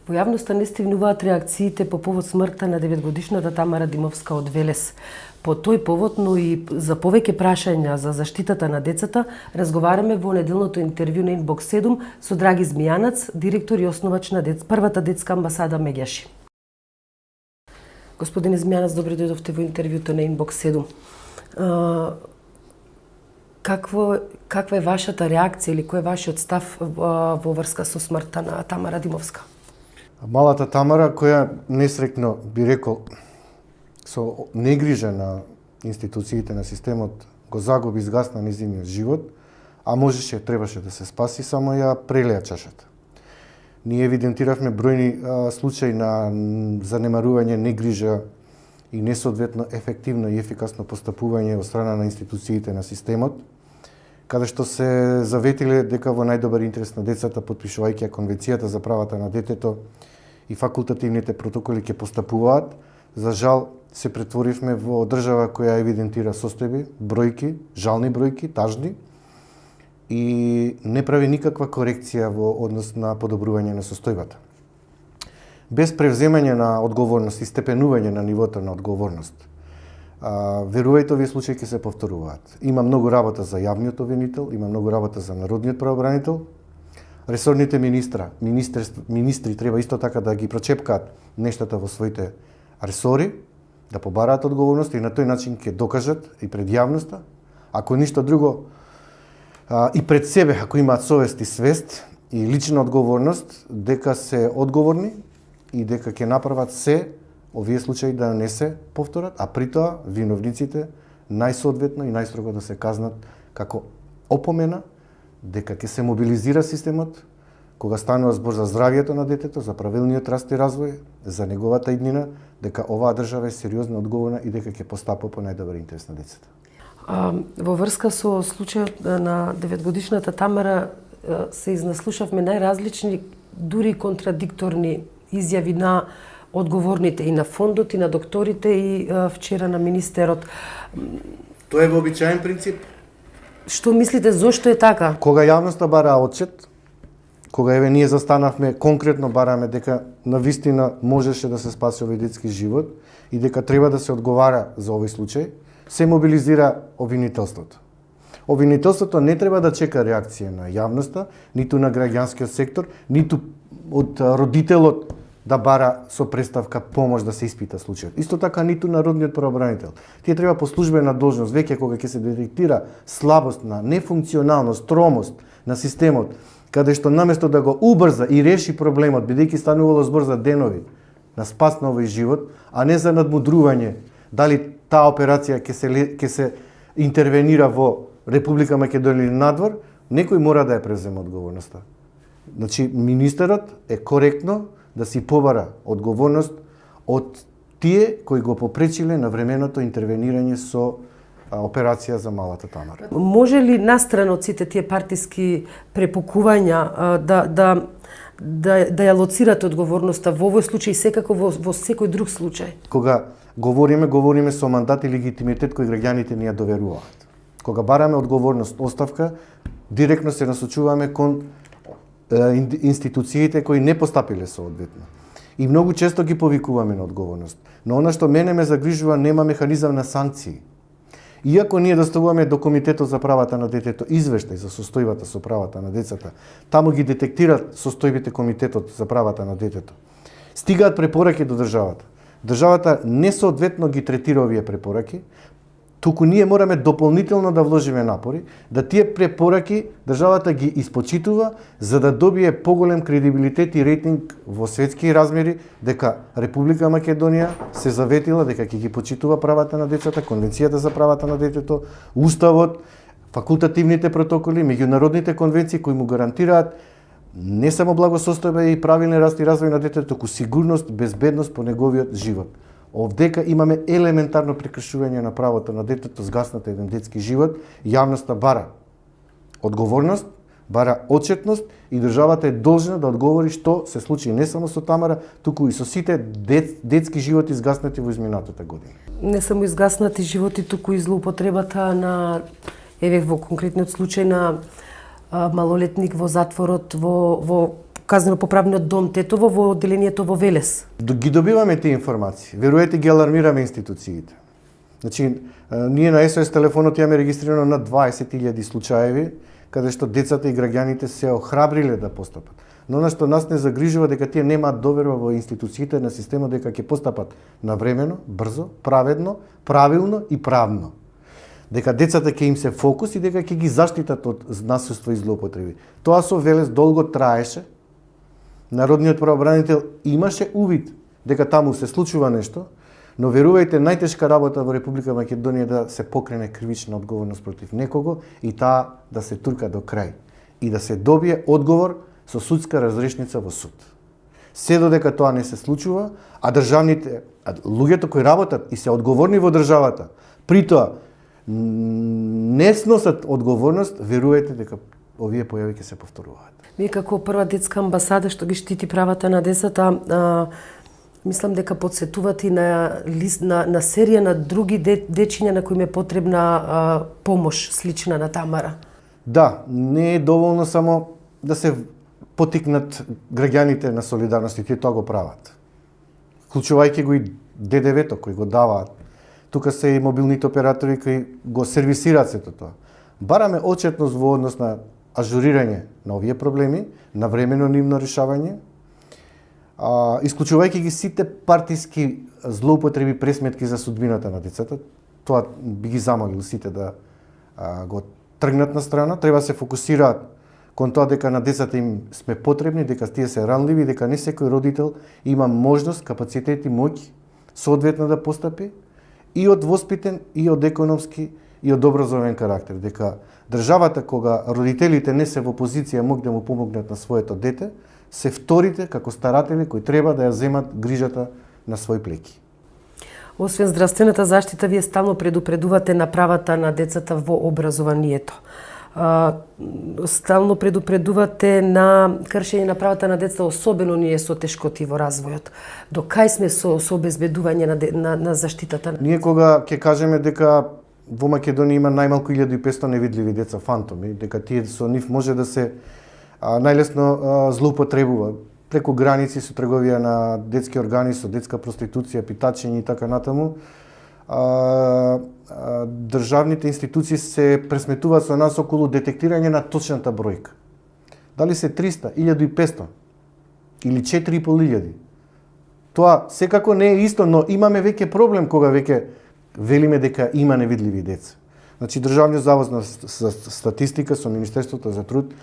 Во јавноста не стигнуваат реакциите по повод смртта на 9-годишната Тамара Димовска од Велес. По тој повод, но и за повеќе прашања за заштитата на децата, разговараме во неделното интервју на Инбокс 7 со Драги Змијанац, директор и основач на првата детска амбасада Меѓаши. Господине Змијанац, добре дојдовте во интервјуто на Инбокс 7. Каква е вашата реакција или кој е вашиот став во врска со смртта на Тамара Димовска? Малата Тамара, која несрекно би рекол со негрижа на институциите на системот, го загуби, изгасна незиниот живот, а можеше, требаше да се спаси, само ја прелеа чашата. Ние евидентиравме бројни случаи на занемарување, негрижа и несоодветно ефективно и ефикасно постапување од страна на институциите на системот, каде што се заветиле дека во најдобар интерес на децата, потпишувајќи Конвенцијата за правата на детето и факултативните протоколи ќе постапуваат. За жал се претворивме во држава која евидентира состојби, бројки, жални бројки, тажни, и не прави никаква корекција во однос на подобрување на состојбата. Без превземање на одговорност и степенување на нивото на одговорност, верувајте, овие случаи ќе се повторуваат. Има многу работа за јавниот обвинител, има многу работа за народниот правобранител. Ресорните министри треба исто така да ги прочепкаат нештата во своите ресори, да побараат одговорност и на тој начин ќе докажат и пред јавноста, ако ништо друго, и пред себе, ако имаат совест и свест и лична одговорност, дека се одговорни и дека ќе направат се овие случаи да не се повторат, а при тоа виновниците најсоодветно и најстрого да се казнат како опомена, дека ќе се мобилизира системот кога станува збор за здравјето на детето, за правилниот раст и развој, за неговата иднина, дека оваа држава е сериозно одговорна и дека ќе постапува по најдобар интерес на децата. Во врска со случајот на 9-годишната Тамара се изнаслушавме најразлични, дури контрадикторни изјави на одговорните и на фондот, и на докторите, и вчера на министерот. Тоа е вообичаен принцип. Што мислите, зошто е така? Кога јавноста бара отчет, кога еве ние застанавме, конкретно бараме дека навистина можеше да се спаси овој детски живот и дека треба да се одговара за овој случај, се мобилизира обвинителството. Обвинителството не треба да чека реакција на јавноста, ниту на граѓанскиот сектор, ниту од родителот да бара со представка помош да се испита случајот. Исто така ниту народниот правобранител. Тие треба по службена должност, веќе кога ќе се детектира слабост на нефункционалност, тромост на системот, каде што наместо да го убрза и реши проблемот, бидејќи станувало збор за денови на спас на овој живот, а не за надмудрување, дали таа операција ќе се интервенира во Република Македонија или надвор, некој мора да ја превземе одговорноста. Значи, министерот е коректно да си побара одговорност од тие кои го попречиле на временото интервенирање со операција за малата Тамара. Може ли настрана од сите тие партиски препукувања да ја лоцирате одговорноста во овој случај, секако во секој друг случај? Кога говориме со мандат и легитимитет кој граѓаните ни ја доверуваат. Кога бараме одговорност, оставка, директно се насочуваме кон институциите кои не постапиле соодветно. И многу често ги повикуваме на одговорност. Но она што мене ме загрижува, нема механизам на санкции. Иако ние доставуваме до Комитетот за правата на детето извештај за состојбата со правата на децата, таму ги детектираат состојбите Комитетот за правата на детето. Стигаат препораки до државата. Државата несоодветно ги третира овие препораки, туку ние мораме дополнително да вложиме напори, да тие препораки државата ги испочитува, за да добие поголем кредибилитет и рейтинг во светски размери, дека Република Македонија се заветила дека ќе ги почитува правата на децата, Конвенцијата за правата на детето, Уставот, факултативните протоколи, меѓународните конвенции кои му гарантираат не само благосостојба и правилен раст и развој на детето, туку сигурност, безбедност по неговиот живот. Овдека имаме елементарно прекршување на правото на детето, згаснат еден детски живот, јавноста бара одговорност, бара отчетност и државата е должна да одговори што се случи не само со Тамара, туку и со сите детски животи изгаснати во изминатата година. Не само изгаснати животи, туку и злоупотребата на, во конкретниот случај на малолетник во затворот во казнено-поправниот дом Тетово во одделението во Велес. Ги добиваме тие информации. Веруете, ги алармираме институциите. Значи, ние на СОС телефонот имаме регистрирано на 20.000 случаеви, каде што децата и граѓаните се охрабриле да постапат. Но она што нас не загрижува дека тие немаат доверба во институциите на системот дека ќе постапат навремено, брзо, праведно, правилно и правно. Дека децата ќе им се фокус и дека ќе ги заштитат од насилство и злоупотреби. Тоа со Велес долго траеше. Народниот правобранител имаше увид дека таму се случува нешто, но верувајте, најтешка работа во Република Македонија да се покрене кривична одговорност против некого и таа да се турка до крај и да се добие одговор со судска разрешница во суд. Се додека тоа не се случува, а луѓето кои работат и се одговорни во државата, при тоа не сносат одговорност, верувајте дека овие појави ќе се повторуваат. Вие како прва детска амбасада што ги штити правата на децата, мислам дека подсетувате и на серија на други дечиња на кои им е потребна помош слична на Тамара. Да, не е доволно само да се потикнат граѓаните на солидарност и тие тоа го прават. Вклучувајќи го и ДДВ-то кои го даваат. Тука се и мобилните оператори кои го сервисираат сето тоа. Бараме отчетност во однос на ажурирање на овие проблеми, на времено нивно решавање, исклучувајќи ги сите партиски злоупотреби, пресметки за судбината на децата. Тоа би ги замолил сите да го тргнат на страна. Треба се фокусираат кон тоа дека на децата им сме потребни, дека тие се ранливи, дека не секој родител има можност, капацитет и моќ соодветно да постапи и од воспитен, и од економски, и од образовен карактер. Дека државата, кога родителите не се во позиција мог да му помогнат на своето дете, се вторите како старатели кои треба да ја земат грижата на свој плеки. Освен здравствената заштита, вие стално предупредувате на правата на децата во образованието. Стално предупредувате на кршење на правата на децата, особено ние со тешкоти во развојот. До кај сме со обезбедување на заштитата? Ние кога ќе кажеме дека во Македонија има најмалку 1500 невидливи деца фантоми, дека тие со нив може да се најлесно злоупотребува преку граници со трговија на детски органи, со детска проституција, питачење и така натаму. Државните институции се пресметуваат со нас околу детектирање на точната бројка. Дали се 300, 1500 или 4500? Тоа секако не е исто, но имаме веќе проблем кога веќе велиме дека има невидливи деца. Значи Државниот завод за статистика со Министерството за труд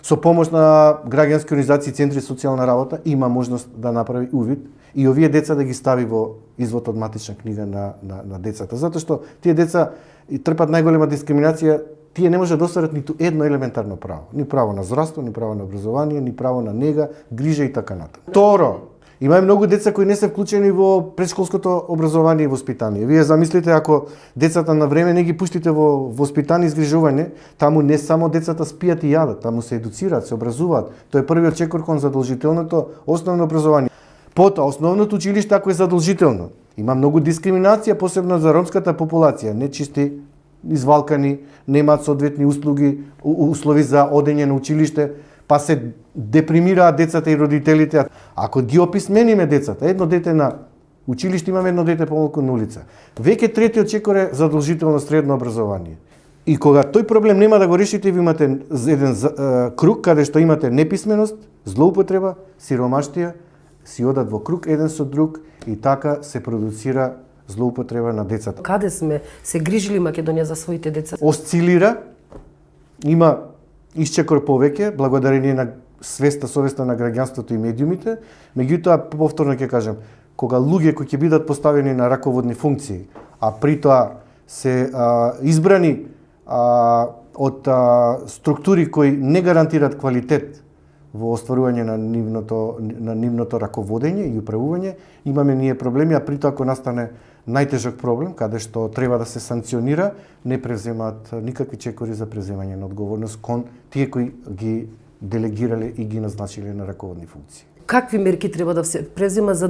со помош на граѓански организации и центри социјална работа има можност да направи увид и овие деца да ги стави во извод од матична книга на децата. Затоа што тие деца трпат најголема дискриминација, тие не може да остварат ниту едно елементарно право. Ни право на здравство, ни право на образование, ни право на нега, грижа и така натаму. Второ, има многу деца кои не се вклучени во претшколското образование и воспитание. Вие замислите ако децата на време не ги пуштите во воспитание и згрижување, таму не само децата спијат и јадат, таму се едуцираат, се образуваат. Тоа е првиот чекор кон задолжителното основно образование. Потоа, основното училиште ако е задолжително, има многу дискриминација, посебно за ромската популација, нечисти, извалкани, немаат соодветни услови за одење на училиште, па се депримираат децата и родителите. Ако ги описмениме децата, едно дете на училиште имаме, едно дете помалку на улица. Веќе третиот чекор е задолжително средно образование. И кога тој проблем нема да го решите, ви имате еден круг каде што имате неписменост, злоупотреба, сиромаштија, си одат во круг еден со друг и така се продуцира злоупотреба на децата. Каде сме се грижили Македонија за своите деца? Осцилира, има исчекор повеќе, благодарение на совеста на граѓанството и медиумите, меѓутоа, повторно ќе кажем, кога луѓе кои ќе бидат поставени на раководни функции, а при тоа се избрани од структури кои не гарантират квалитет во остварување на нивното раководење и управување, имаме ние проблеми, а при тоа ако настане најтежок проблем, каде што треба да се санкционира, не преземаат никакви чекори за преземање на одговорност кон тие кои ги делегирале и ги назначиле на раководни функции. Какви мерки треба да се презема за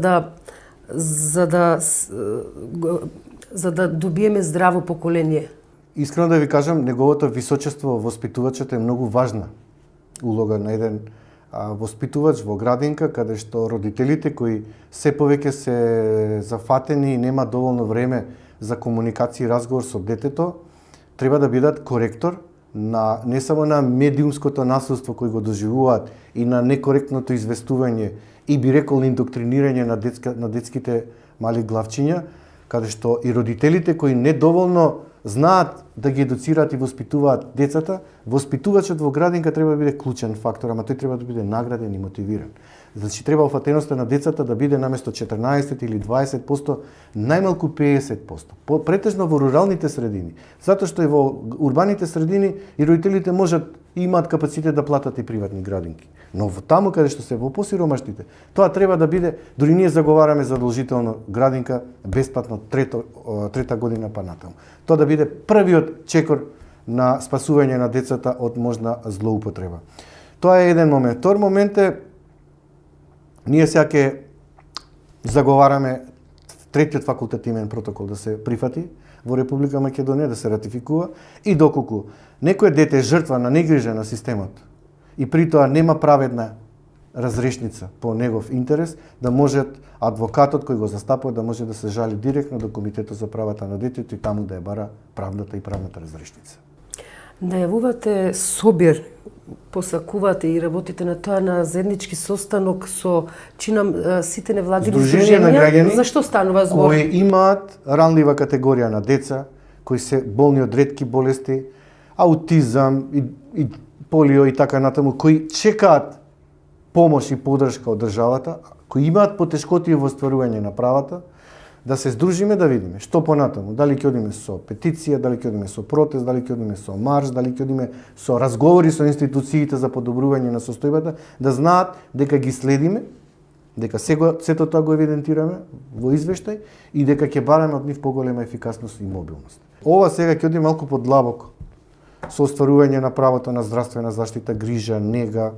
да добиеме здраво поколение? Искрено да ви кажам, неговото височество воспитувачот е многу важна улога на еден воспитувач во градинка, каде што родителите кои се повеќе се зафатени и нема доволно време за комуникација и разговор со детето, треба да бидат коректор на не само на медиумското насилство кој го доживуваат и на некоректното известување и би рекол индоктринирање на детските мали главчиња, каде што и родителите кои недоволно знаат да ги едуцираат и воспитуваат децата, воспитувачот во градинка треба да биде клучен фактор, ама тој треба да биде награден и мотивиран. Значи треба офатеноста на децата да биде наместо 14 или 20%, најмалку 50%. Претежно во руралните средини, затоа што и во урбаните средини и родителите можат и имаат капацитет да платат и приватни градинки. Но во таму каде што се во посиромашните, тоа треба да биде, дури ние заговараме задолжително градинка бесплатно трета година па натаму. Тоа да биде првиот чекор на спасување на децата од можна злоупотреба. Тоа е еден момент. Втор момент е, ние сега ќе заговараме третиот факултативен протокол да се прифати во Република Македонија, да се ратификува, и доколку некој дете е жртва на негрижа на системот и при тоа нема праведна разрешница по негов интерес, да можат адвокатот кој го застапува да може да се жали директно до Комитетот за правата на детето и таму да ја бара правдата и правната разрешница. Најавувате собир, посакувате и работите на тоа на заеднички состанок со чинам сите невладини Здруженија на граѓани. Зашто станува збор? Кои имаат ранлива категорија на деца, кои се болни од ретки болести, аутизам и полио и така натаму, кои чекаат помош и поддршка од државата, кои имаат потешкоти во остварување на правата, да се здружиме да видиме што понатаму, дали ќе одиме со петиција, дали ќе одиме со протест, дали ќе одиме со марш, дали ќе одиме со разговори со институциите за подобрување на состојбата, да знаат дека ги следиме, дека сето тоа го евидентираме во извештај и дека ќе бараме од нив поголема ефикасност и мобилност. Ова сега ќе оди малку подлабоко со остварување на правото на здравствена заштита, грижа, нега,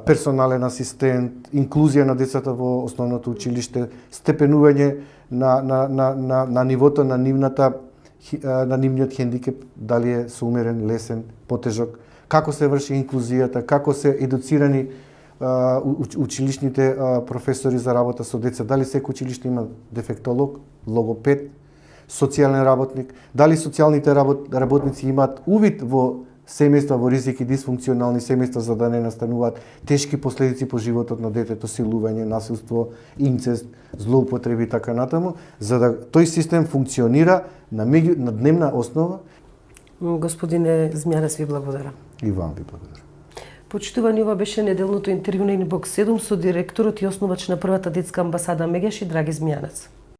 персонален асистент, инклузија на децата во основното училиште, степенување на нивото на нивниот хендикеп, дали е соумерен, лесен, потежок, како се врши инклузијата, како се едуцирани училишните професори за работа со деца, дали секој училиште има дефектолог, логопед, социјален работник, дали социјалните работници имаат увид во семејства во ризик и дисфункционални семејства за да не настануваат тешки последици по животот на детето, силување, насилство, инцест, злоупотреби и така натаму, за да тој систем функционира на дневна основа. Господине Змјанец, ви благодарам. И вам ви благодарам. Почитувани, ова беше неделното интервју на Инбокс 7 со директорот и основач на првата детска амбасада Мегеш и Драги Змјанец.